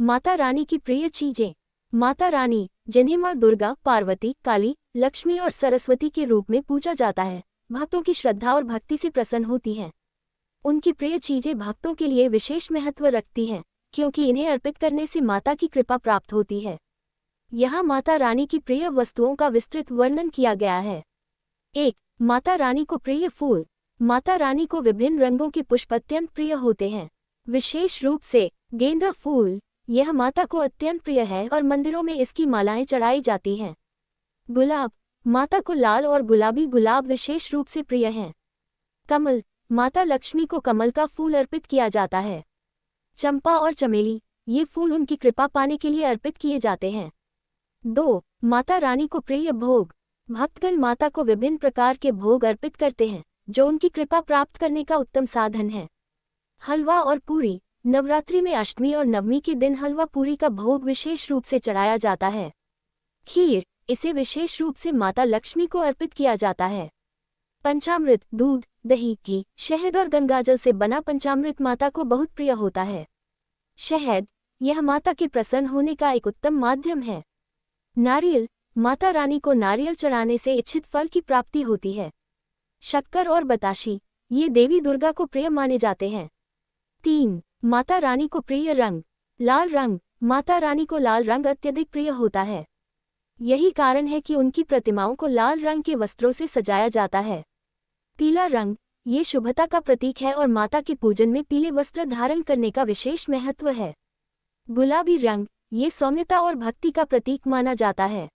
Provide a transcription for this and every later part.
माता रानी की प्रिय चीजें। माता रानी, जिन्हें माँ दुर्गा, पार्वती, काली, लक्ष्मी और सरस्वती के रूप में पूजा जाता है, भक्तों की श्रद्धा और भक्ति से प्रसन्न होती हैं। उनकी प्रिय चीजें भक्तों के लिए विशेष महत्व रखती हैं, क्योंकि इन्हें अर्पित करने से माता की कृपा प्राप्त होती है। यहाँ माता रानी की प्रिय वस्तुओं का विस्तृत वर्णन किया गया है। 1. माता रानी को प्रिय फूल। माता रानी को विभिन्न रंगों के पुष्प अत्यंत प्रिय होते हैं, विशेष रूप से गेंदा फूल। यह माता को अत्यंत प्रिय है और मंदिरों में इसकी मालाएं चढ़ाई जाती हैं। गुलाब, माता को लाल और गुलाबी गुलाब विशेष रूप से प्रिय हैं। कमल, माता लक्ष्मी को कमल का फूल अर्पित किया जाता है। चंपा और चमेली, ये फूल उनकी कृपा पाने के लिए अर्पित किए जाते हैं। 2. माता रानी को प्रिय भोग। भक्तगण माता को विभिन्न प्रकार के भोग अर्पित करते हैं, जो उनकी कृपा प्राप्त करने का उत्तम साधन है। हलवा और पूरी, नवरात्रि में अष्टमी और नवमी के दिन हलवा पूरी का भोग विशेष रूप से चढ़ाया जाता है। खीर, इसे विशेष रूप से माता लक्ष्मी को अर्पित किया जाता है। पंचामृत, दूध, दही, घी, शहद और गंगाजल से बना पंचामृत माता को बहुत प्रिय होता है। शहद, यह माता के प्रसन्न होने का एक उत्तम माध्यम है। नारियल, माता रानी को नारियल चढ़ाने से इच्छित फल की प्राप्ति होती है। शक्कर और बताशी, ये देवी दुर्गा को प्रिय माने जाते हैं। 3. माता रानी को प्रिय रंग। लाल रंग, माता रानी को लाल रंग अत्यधिक प्रिय होता है। यही कारण है कि उनकी प्रतिमाओं को लाल रंग के वस्त्रों से सजाया जाता है। पीला रंग, ये शुभता का प्रतीक है और माता के पूजन में पीले वस्त्र धारण करने का विशेष महत्व है। गुलाबी रंग, ये सौम्यता और भक्ति का प्रतीक माना जाता है।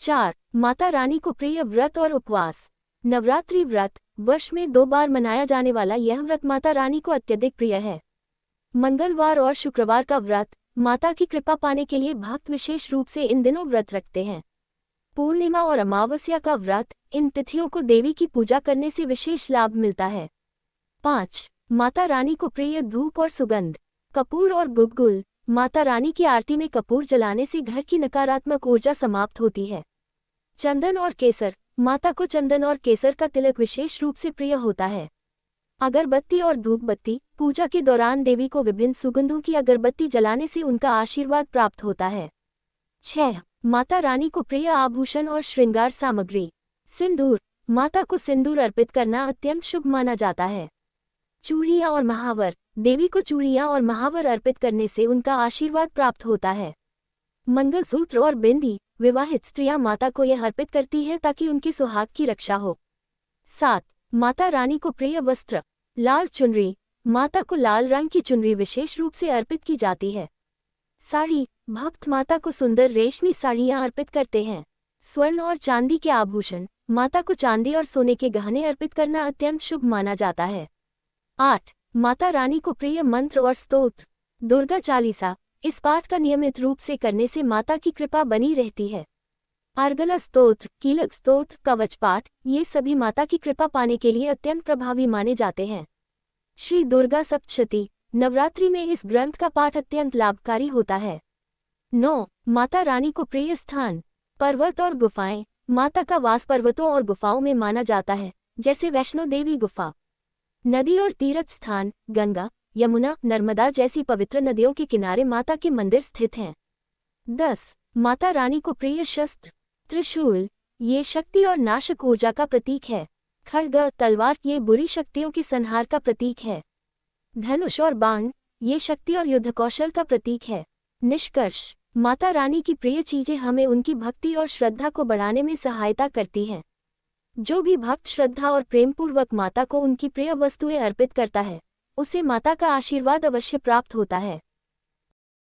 4. माता रानी को प्रिय व्रत और उपवास। नवरात्रि व्रत, वर्ष में 2 बार मनाया जाने वाला यह व्रत माता रानी को अत्यधिक प्रिय है। मंगलवार और शुक्रवार का व्रत, माता की कृपा पाने के लिए भक्त विशेष रूप से इन दिनों व्रत रखते हैं। पूर्णिमा और अमावस्या का व्रत, इन तिथियों को देवी की पूजा करने से विशेष लाभ मिलता है। 5. माता रानी को प्रिय धूप और सुगंध। कपूर और गुग्गुल, माता रानी की आरती में कपूर जलाने से घर की नकारात्मक ऊर्जा समाप्त होती है। चंदन और केसर, माता को चंदन और केसर का तिलक विशेष रूप से प्रिय होता है। अगरबत्ती और धूप बत्ती, पूजा के दौरान देवी को विभिन्न सुगंधों की अगरबत्ती जलाने से उनका आशीर्वाद प्राप्त होता है। 6. माता रानी को प्रिय आभूषण और श्रृंगार सामग्री। सिंदूर, माता को सिंदूर अर्पित करना अत्यंत शुभ माना जाता है। चूड़ियां और महावर, देवी को चूड़ियां और महावर अर्पित करने से उनका आशीर्वाद प्राप्त होता है। मंगलसूत्र और बिंदी, विवाहित स्त्रियां माता को यह अर्पित करती हैं ताकि उनके सुहाग की रक्षा हो। 7. माता रानी को प्रिय वस्त्र। लाल चुनरी, माता को लाल रंग की चुनरी विशेष रूप से अर्पित की जाती है। साड़ी, भक्त माता को सुंदर रेशमी साड़ियां अर्पित करते हैं। स्वर्ण और चांदी के आभूषण, माता को चांदी और सोने के गहने अर्पित करना अत्यंत शुभ माना जाता है। 8. माता रानी को प्रिय मंत्र और स्तोत्र। दुर्गा चालीसा, इस पाठ का नियमित रूप से करने से माता की कृपा बनी रहती है। अर्गला स्तोत्र, कीलक स्तोत्र, कवच पाठ, ये सभी माता की कृपा पाने के लिए अत्यंत प्रभावी माने जाते हैं। श्री दुर्गा सप्तशती, नवरात्रि में इस ग्रंथ का पाठ अत्यंत लाभकारी होता है। 9. माता रानी को प्रिय स्थान। पर्वत और गुफाएं, माता का वास पर्वतों और गुफाओं में माना जाता है, जैसे वैष्णो देवी गुफा। नदी और तीर्थ स्थान, गंगा, यमुना, नर्मदा जैसी पवित्र नदियों के किनारे माता के मंदिर स्थित हैं। 10. माता रानी को प्रिय शस्त्र। त्रिशूल, ये शक्ति और नाशक ऊर्जा का प्रतीक है। खड्ग, तलवार, ये बुरी शक्तियों के संहार का प्रतीक है। धनुष और बाण, ये शक्ति और युद्ध कौशल का प्रतीक है। निष्कर्ष, माता रानी की प्रिय चीजें हमें उनकी भक्ति और श्रद्धा को बढ़ाने में सहायता करती हैं। जो भी भक्त श्रद्धा और प्रेमपूर्वक माता को उनकी प्रिय वस्तुएं अर्पित करता है, उसे माता का आशीर्वाद अवश्य प्राप्त होता है।